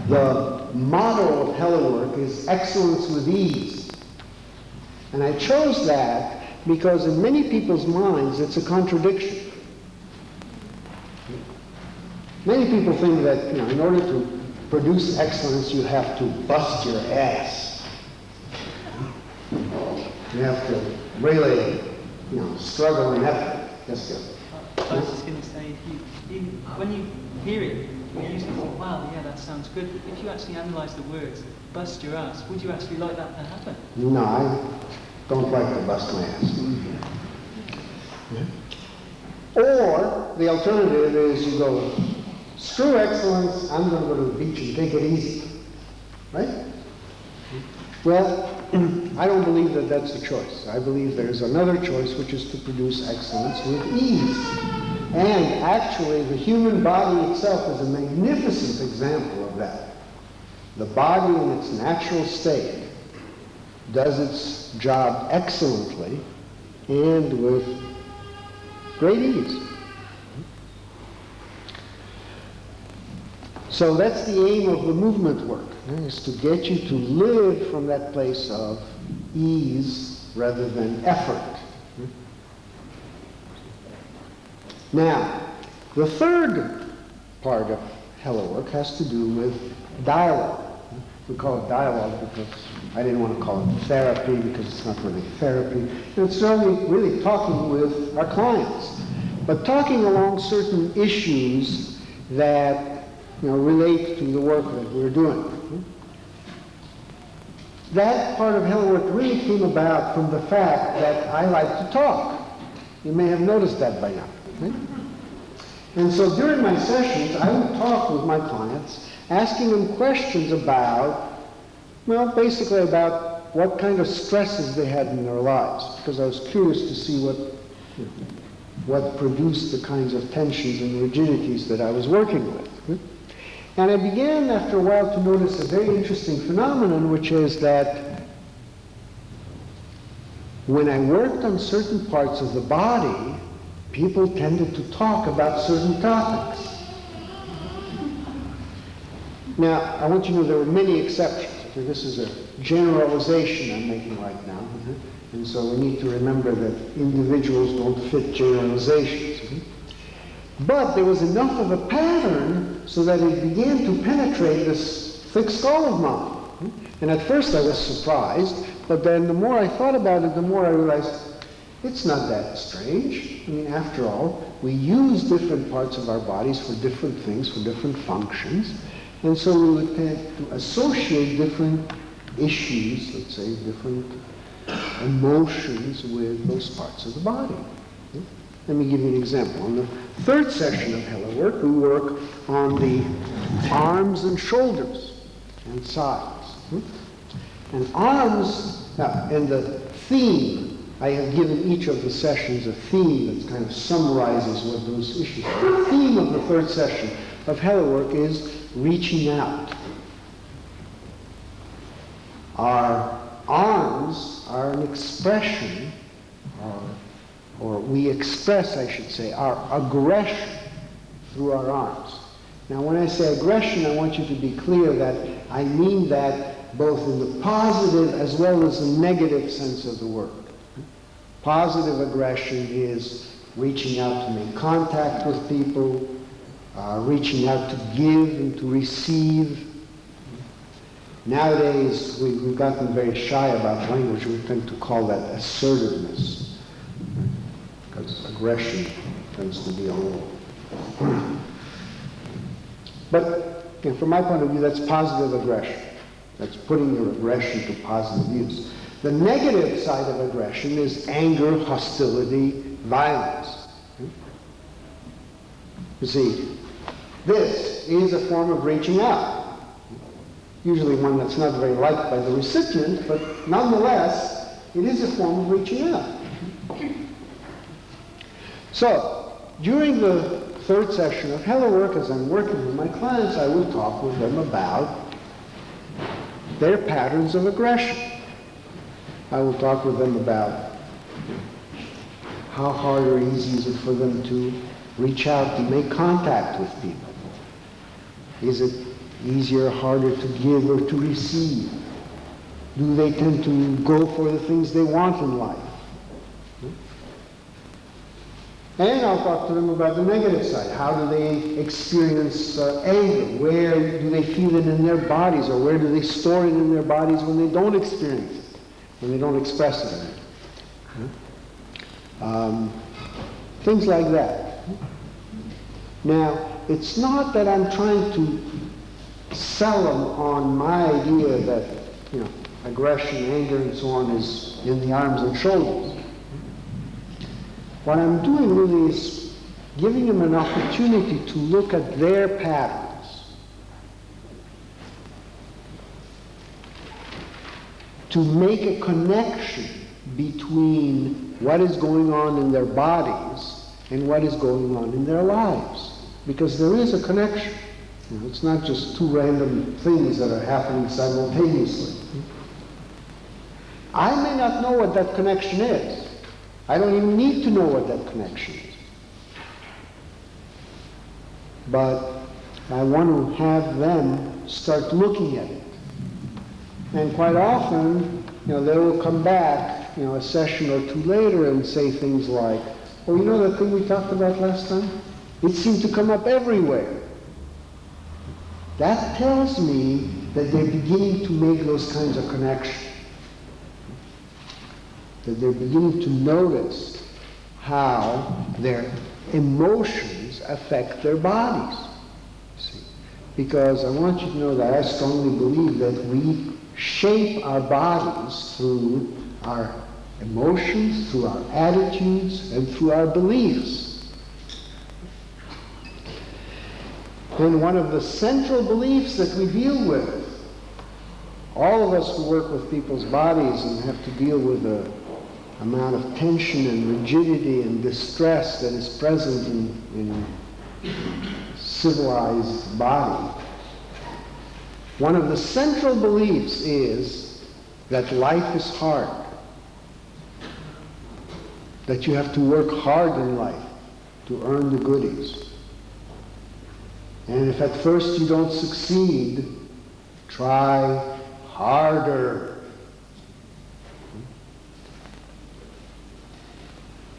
The motto of Hellen work is excellence with ease. And I chose that because in many people's minds it's a contradiction. Many people think that in order to produce excellence you have to bust your ass. You have to really, struggle and effort. Yes, sir. I was just going to say, when you hear it, you usually think, wow, yeah, that sounds good. But if you actually analyse the words, bust your ass, would you actually like that to happen? No, I don't like to bust my ass. Or the alternative is you go, screw excellence, I'm going to go to the beach and take it easy. Right? Well, I don't believe that that's a choice. I believe there's another choice, which is to produce excellence with ease. And actually, the human body itself is a magnificent example of that. The body in its natural state does its job excellently and with great ease. So that's the aim of the movement work, is to get you to live from that place of ease rather than effort. Now, the third part of Hellen work has to do with dialogue. We call it dialogue because I didn't want to call it therapy because it's not really therapy. It's really talking with our clients, but talking along certain issues that relate to the work that we're doing. That part of Hellen work really came about from the fact that I like to talk. You may have noticed that by now. Right? And so during my sessions, I would talk with my clients, asking them questions about, well, basically about what kind of stresses they had in their lives, because I was curious to see what produced the kinds of tensions and rigidities that I was working with. And I began after a while to notice a very interesting phenomenon, which is that when I worked on certain parts of the body, people tended to talk about certain topics. Now, I want you to know there were many exceptions. Okay, this is a generalization I'm making right now. And so we need to remember that individuals don't fit generalizations. But there was enough of a pattern so that it began to penetrate this thick skull of mine. And at first I was surprised, but then the more I thought about it, the more I realized it's not that strange. I mean, after all, we use different parts of our bodies for different things, for different functions. And so we would tend to associate different issues, let's say, different emotions with those parts of the body. Let me give you an example. On the third session of Hellen work, we work on the arms and shoulders and sides. And arms, and the theme, I have given each of the sessions a theme that kind of summarizes what those issues are. The theme of the third session of Hellen work is reaching out. Our arms are an expression, or we express, I should say, our aggression through our arms. Now, when I say aggression, I want you to be clear that I mean that both in the positive as well as the negative sense of the word. Positive aggression is reaching out to make contact with people, reaching out to give and to receive. Nowadays, we've gotten very shy about language. We tend to call that assertiveness, because aggression tends to be a little. But again, from my point of view, that's positive aggression. That's putting your aggression to positive use. The negative side of aggression is anger, hostility, violence. You see, this is a form of reaching out. Usually one that's not very liked by the recipient, but nonetheless, it is a form of reaching out. So, during the third session of Hellen work, as I'm working with my clients, I will talk with them about their patterns of aggression. I will talk with them about how hard or easy is it for them to reach out to make contact with people. Is it easier or harder to give or to receive? Do they tend to go for the things they want in life? And I'll talk to them about the negative side. How do they experience anger? Where do they feel it in their bodies, or where do they store it in their bodies when they don't experience it, when they don't express it? Things like that. Now, it's not that I'm trying to sell them on my idea that, aggression, anger, and so on is in the arms and shoulders. What I'm doing really is giving them an opportunity to look at their patterns, to make a connection between what is going on in their bodies and what is going on in their lives. Because there is a connection. It's not just two random things that are happening simultaneously. I may not know what that connection is. I don't even need to know what that connection is. But I want to have them start looking at it. And quite often, they will come back, a session or two later and say things like, oh, you know that thing we talked about last time? It seemed to come up everywhere. That tells me that they're beginning to make those kinds of connections. That they're beginning to notice how their emotions affect their bodies. See? because I want you to know that I strongly believe that we shape our bodies through our emotions, through our attitudes, and through our beliefs. And one of the central beliefs that we deal with, all of us who work with people's bodies and have to deal with the amount of tension and rigidity and distress that is present in civilized body, one of the central beliefs is that life is hard, that you have to work hard in life to earn the goodies. And if at first you don't succeed, try harder.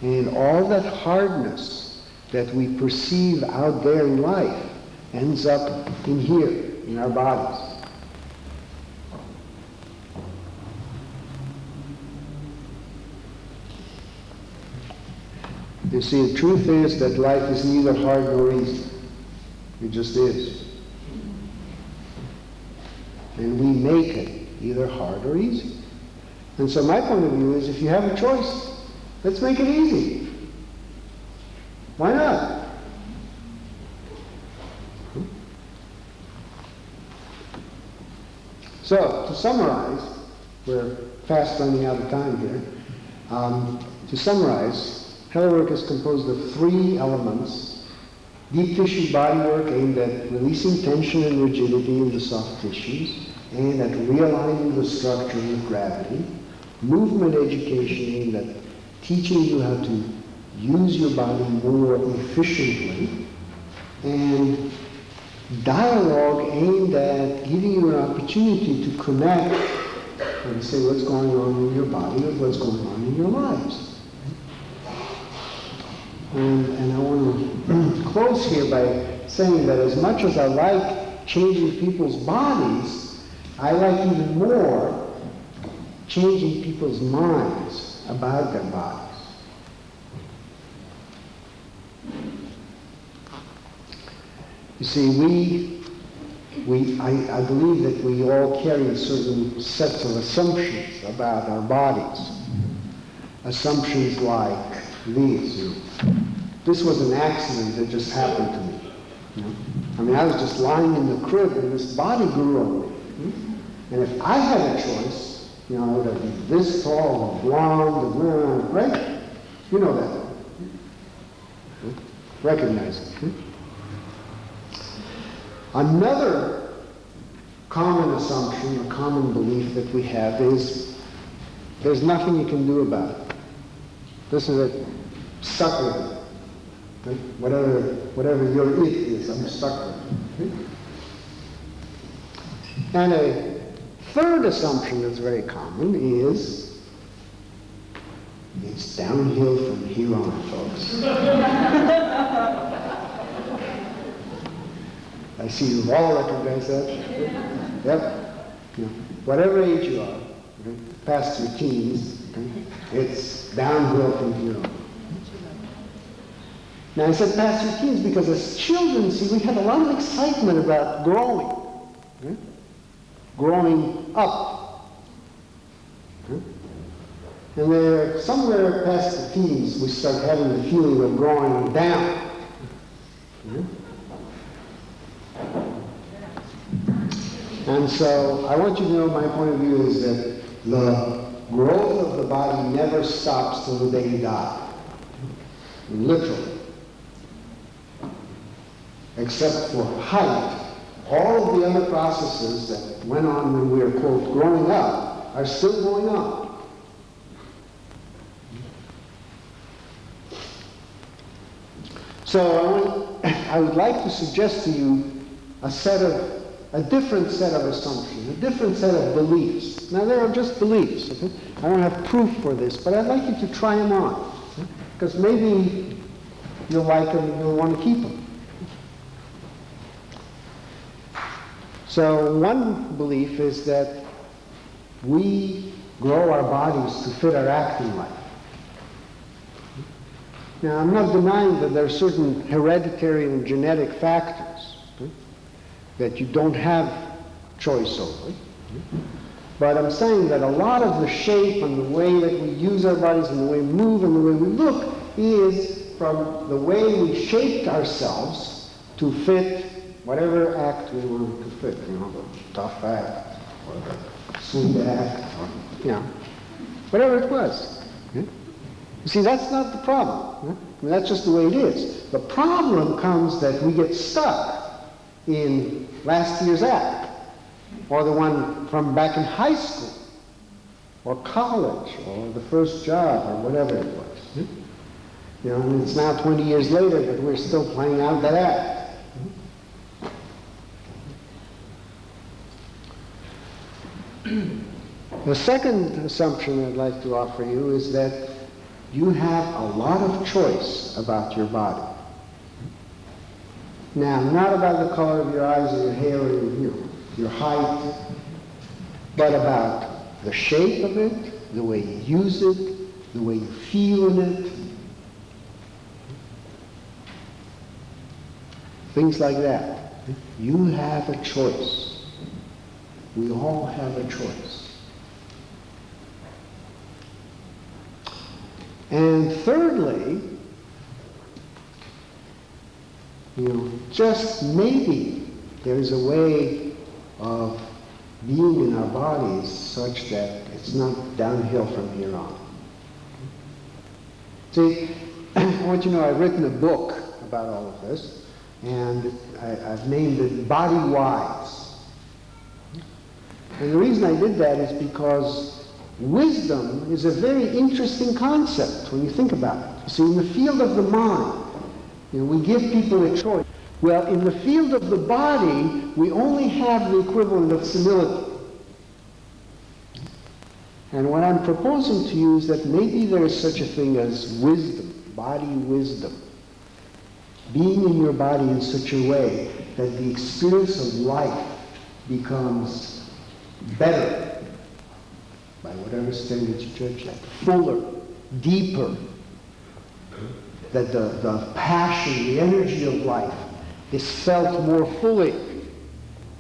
And all that hardness that we perceive out there in life ends up in here, in our bodies. You see, the truth is that life is neither hard nor easy. It just is. And we make it either hard or easy. And so my point of view is, if you have a choice, let's make it easy. Why not? So, to summarize, we're fast running out of time here. To summarize, Hellen work is composed of 3 elements: deep tissue body work aimed at releasing tension and rigidity in the soft tissues and at realigning the structure with gravity; movement education aimed at teaching you how to use your body more efficiently; and dialogue aimed at giving you an opportunity to connect and say what's going on in your body with what's going on in your lives. And I want to close here by saying that as much as I like changing people's bodies, I like even more changing people's minds about their bodies. You see, I believe that we all carry certain sets of assumptions about our bodies. Assumptions like these. This was an accident that just happened to me. I mean, I was just lying in the crib and this body grew on me. And if I had a choice, I would have been this tall, blonde, right? You know that. Recognize it. Another common assumption, a common belief that we have is there's nothing you can do about it. This is it. Stuck with it. Right? Whatever your it is, I'm stuck with it. Right? And a third assumption that's very common is it's downhill from here on, folks. I see you've all recognized that. Yep. Whatever age you are, past your teens, it's downhill from here on. Now I said past your teens because as children, see, we have a lot of excitement about growing. Right? Growing up. Right? And there, somewhere past the teens, we start having the feeling of growing down. Right? And so I want you to know my point of view is that the growth of the body never stops till the day you die. Literally. Except for height, all of the other processes that went on when we were, quote, growing up are still going on. So I would like to suggest to you a different set of assumptions, a different set of beliefs. Now, they are just beliefs. Okay? I don't have proof for this, but I'd like you to try them on. Because maybe you'll like them and you'll want to keep them. So one belief is that we grow our bodies to fit our acting life. Now, I'm not denying that there are certain hereditary and genetic factors. Okay? that you don't have choice over. But I'm saying that a lot of the shape and the way that we use our bodies and the way we move and the way we look is from the way we shaped ourselves to fit whatever act we wanted to fit, you know, the tough act, or the sweet act, or, you know, whatever it was. You see, that's not the problem. I mean, that's just the way it is. The problem comes that we get stuck in last year's act, or the one from back in high school, or college, or the first job, or whatever it was. You know, and it's now 20 years later, but we're still playing out that act. The second assumption I'd like to offer you is that you have a lot of choice about your body. Now, not about the color of your eyes or your hair or your height, but about the shape of it, the way you use it, the way you feel in it, things like that. You have a choice. We all have a choice. And thirdly, just maybe there's a way of being in our bodies such that it's not downhill from here on. See, I want you to know I've written a book about all of this, and I've named it Body Wise. And the reason I did that is because wisdom is a very interesting concept when you think about it. You see, in the field of the mind, we give people a choice. Well, in the field of the body, we only have the equivalent of senility. And what I'm proposing to you is that maybe there is such a thing as wisdom, body wisdom. Being in your body in such a way that the experience of life becomes better, by whatever standards you judge that, fuller, deeper, that the passion, the energy of life is felt more fully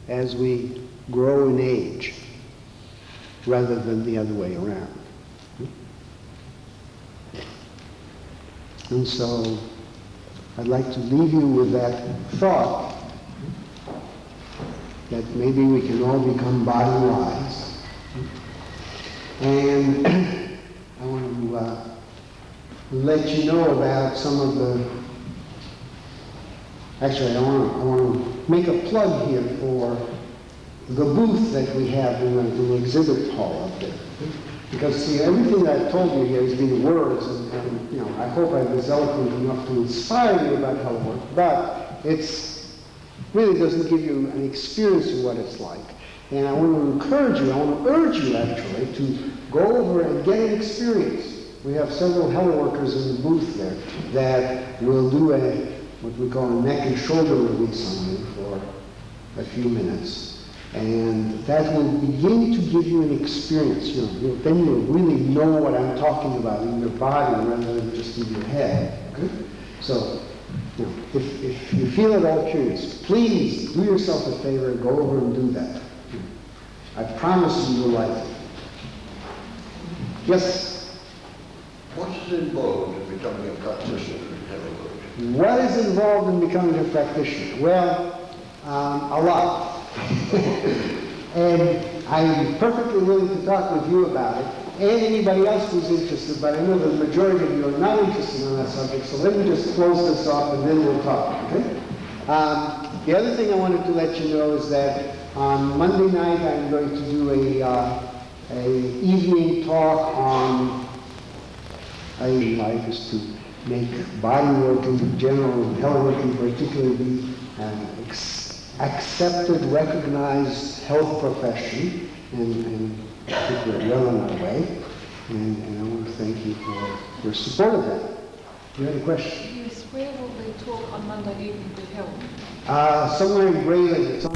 as we grow in age, rather than the other way around. And so I'd like to leave you with that thought that maybe we can all become body wise. And I want to let you know about some of the... Actually, I want to make a plug here for the booth that we have in the exhibit hall up there. Because, see, everything that I've told you here has been words, and I hope I was eloquent enough to inspire you about how it works, but it's really doesn't give you an experience of what it's like. And I want to encourage you, I want to urge you actually, to go over and get an experience. We have several Hellen workers in the booth there that will do what we call a neck and shoulder release on you for a few minutes. And that will begin to give you an experience. Then you'll really know what I'm talking about in your body rather than just in your head. Okay? So, if you feel at all curious, please do yourself a favor and go over and do that. I promise you will like it. Yes? What is involved in becoming a practitioner in Hellen work? What is involved in becoming a practitioner? Well, a lot. And I'm perfectly willing to talk with you about it, and anybody else who's interested, but I know the majority of you are not interested in that subject, so let me just close this off and then we'll talk, okay? The other thing I wanted to let you know is that on Monday night I'm going to do a evening talk on, I would like us to make body work in general and Hellen work in particular be an accepted, recognized health profession, and I think we're well on our way. And I want to thank you for your support of that. Do you have a question? Yes, where will the talk on Monday evening be held? Somewhere in Grayling. It's on